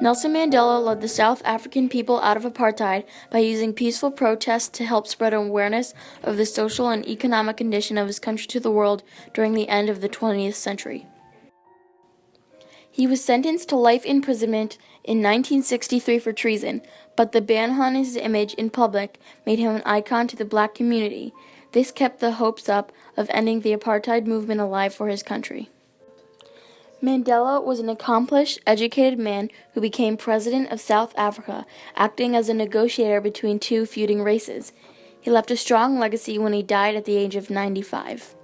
Nelson Mandela led the South African people out of apartheid by using peaceful protests to help spread awareness of the social and economic condition of his country to the world during the end of the 20th century. He was sentenced to life imprisonment in 1963 for treason, but the ban on his image in public made him an icon to the black community. This kept the hopes up of ending the apartheid movement alive for his country. Mandela was an accomplished, educated man who became president of South Africa, acting as a negotiator between two feuding races. He left a strong legacy when he died at the age of 95.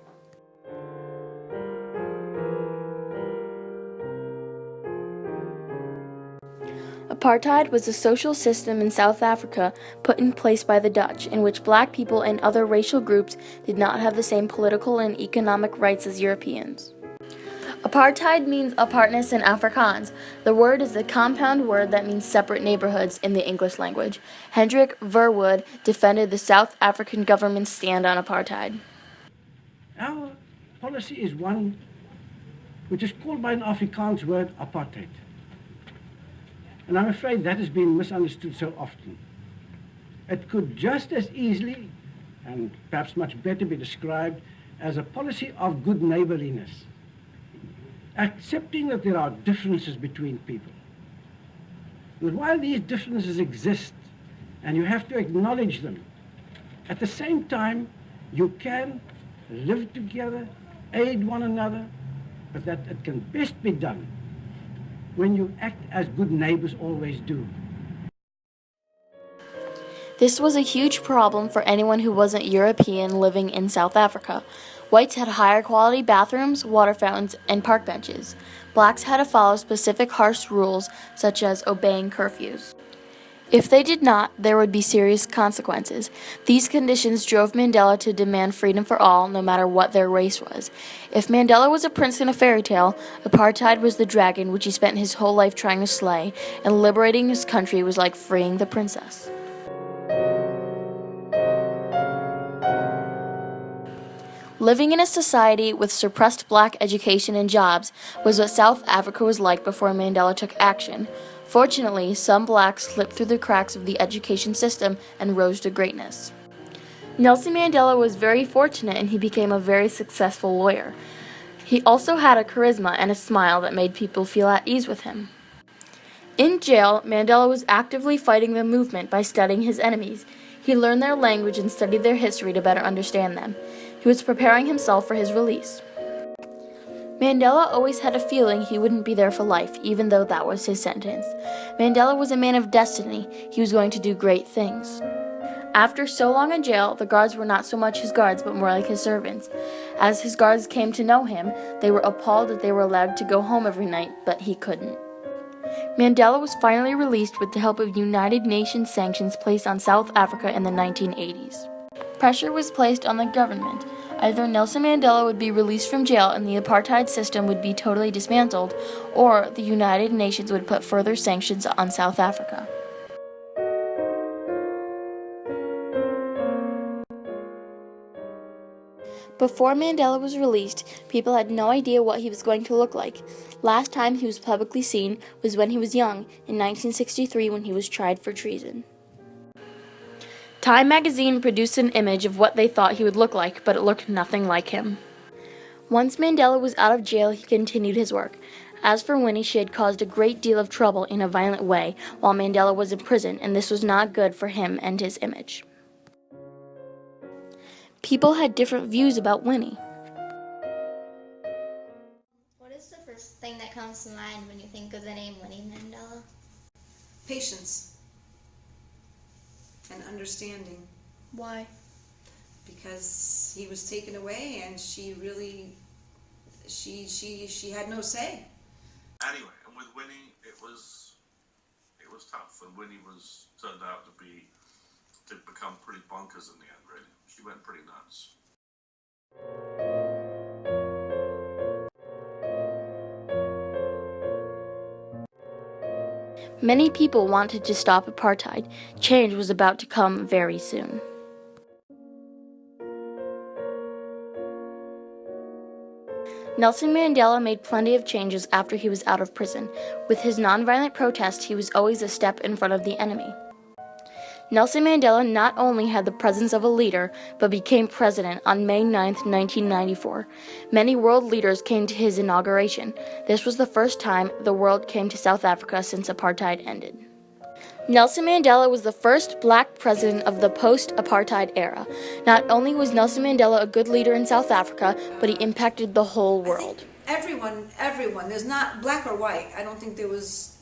Apartheid was a social system in South Africa put in place by the Dutch, in which black people and other racial groups did not have the same political and economic rights as Europeans. Apartheid means apartness in Afrikaans. The word is a compound word that means separate neighborhoods in the English language. Hendrik Verwoerd defended the South African government's stand on apartheid. Our policy is one which is called by an Afrikaans word apartheid. And I'm afraid that has been misunderstood so often. It could just as easily, and perhaps much better, be described as a policy of good neighborliness. Accepting that there are differences between people. But while these differences exist, and you have to acknowledge them, at the same time, you can live together, aid one another, but that it can best be done when you act as good neighbors always do. This was a huge problem for anyone who wasn't European living in South Africa. Whites had higher quality bathrooms, water fountains, and park benches. Blacks had to follow specific harsh rules, such as obeying curfews. If they did not, there would be serious consequences. These conditions drove Mandela to demand freedom for all, no matter what their race was. If Mandela was a prince in a fairy tale, apartheid was the dragon which he spent his whole life trying to slay, and liberating his country was like freeing the princess. Living in a society with suppressed black education and jobs was what South Africa was like before Mandela took action. Fortunately, some blacks slipped through the cracks of the education system and rose to greatness. Nelson Mandela was very fortunate and he became a very successful lawyer. He also had a charisma and a smile that made people feel at ease with him. In jail, Mandela was actively fighting the movement by studying his enemies. He learned their language and studied their history to better understand them. He was preparing himself for his release. Mandela always had a feeling he wouldn't be there for life, even though that was his sentence. Mandela was a man of destiny. He was going to do great things. After so long in jail, the guards were not so much his guards, but more like his servants. As his guards came to know him, they were appalled that they were allowed to go home every night, but he couldn't. Mandela was finally released with the help of United Nations sanctions placed on South Africa in the 1980s. Pressure was placed on the government. Either Nelson Mandela would be released from jail and the apartheid system would be totally dismantled, or the United Nations would put further sanctions on South Africa. Before Mandela was released, people had no idea what he was going to look like. Last time he was publicly seen was when he was young, in 1963 when he was tried for treason. Time magazine produced an image of what they thought he would look like, but it looked nothing like him. Once Mandela was out of jail, he continued his work. As for Winnie, she had caused a great deal of trouble in a violent way while Mandela was in prison, and this was not good for him and his image. People had different views about Winnie. What is the first thing that comes to mind when you think of the name Winnie Mandela? Patience and understanding. Why? Because he was taken away and she really, she had no say. Anyway, and with Winnie, it was tough, and Winnie turned out to become pretty bonkers in the end, really. She went pretty nuts. Many people wanted to stop apartheid. Change was about to come very soon. Nelson Mandela made plenty of changes after he was out of prison. With his nonviolent protest, he was always a step in front of the enemy. Nelson Mandela not only had the presence of a leader, but became president on May 9, 1994. Many world leaders came to his inauguration. This was the first time the world came to South Africa since apartheid ended. Nelson Mandela was the first black president of the post-apartheid era. Not only was Nelson Mandela a good leader in South Africa, but he impacted the whole world. Everyone, there's not black or white. I don't think there's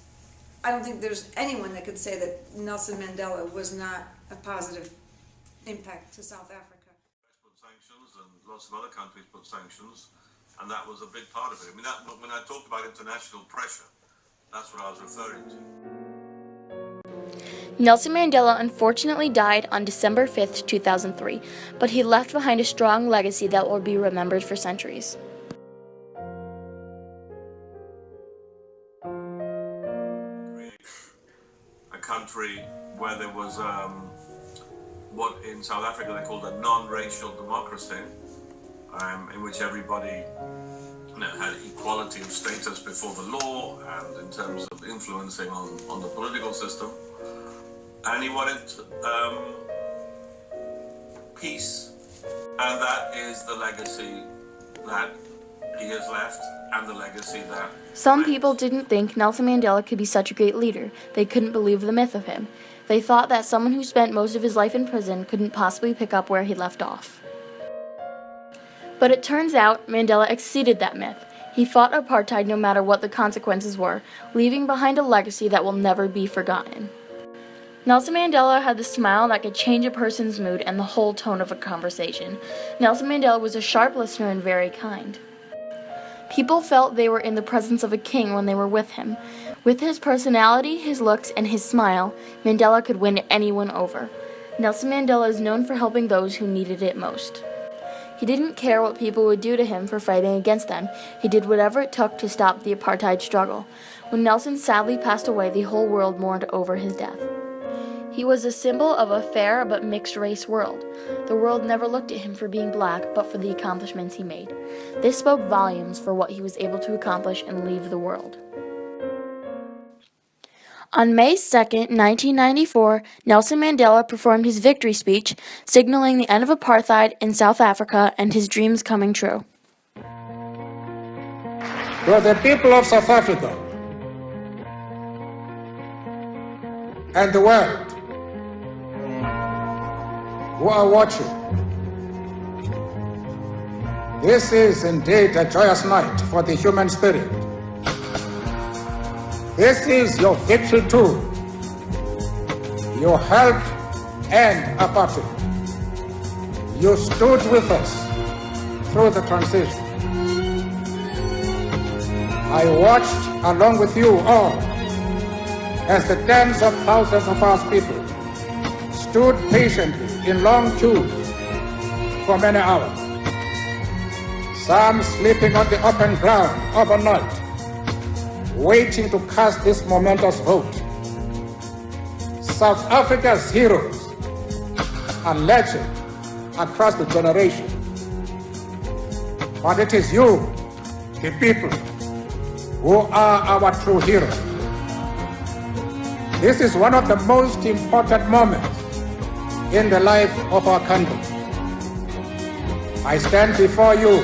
anyone that could say that Nelson Mandela was not a positive impact to South Africa. Put sanctions, and lots of other countries put sanctions, and that was a big part of it. I mean, when I talked about international pressure, that's what I was referring to. Nelson Mandela unfortunately died on December 5, 2003, but he left behind a strong legacy that will be remembered for centuries. A country where there was what in South Africa they called a non-racial democracy, in which everybody had equality of status before the law and in terms of influencing on the political system. And he wanted peace, and that is the legacy that he has left, and the legacy that... Some people didn't think Nelson Mandela could be such a great leader. They couldn't believe the myth of him. They thought that someone who spent most of his life in prison couldn't possibly pick up where he left off. But it turns out Mandela exceeded that myth. He fought apartheid no matter what the consequences were, leaving behind a legacy that will never be forgotten. Nelson Mandela had the smile that could change a person's mood and the whole tone of a conversation. Nelson Mandela was a sharp listener and very kind. People felt they were in the presence of a king when they were with him. With his personality, his looks, and his smile, Mandela could win anyone over. Nelson Mandela is known for helping those who needed it most. He didn't care what people would do to him for fighting against them. He did whatever it took to stop the apartheid struggle. When Nelson sadly passed away, the whole world mourned over his death. He was a symbol of a fair but mixed-race world. The world never looked at him for being black, but for the accomplishments he made. This spoke volumes for what he was able to accomplish and leave the world. On May 2, 1994, Nelson Mandela performed his victory speech, signaling the end of apartheid in South Africa and his dreams coming true. To the people of South Africa and the world who are watching, this is indeed a joyous night for the human spirit. This is your victory too. You helped end apartheid. You stood with us through the transition. I watched along with you all as the tens of thousands of our people stood patiently in long queues for many hours, some sleeping on the open ground overnight, waiting to cast this momentous vote. South Africa's heroes are legends across the generations. But it is you, the people, who are our true heroes. This is one of the most important moments in the life of our country. I stand before you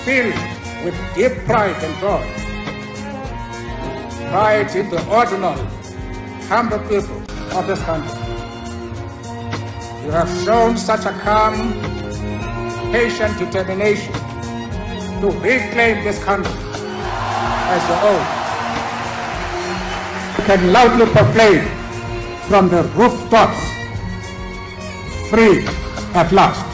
filled with deep pride and joy. Pride in the ordinary, humble people of this country. You have shown such a calm, patient determination to reclaim this country as your own. You can loudly proclaim from the rooftops, free at last.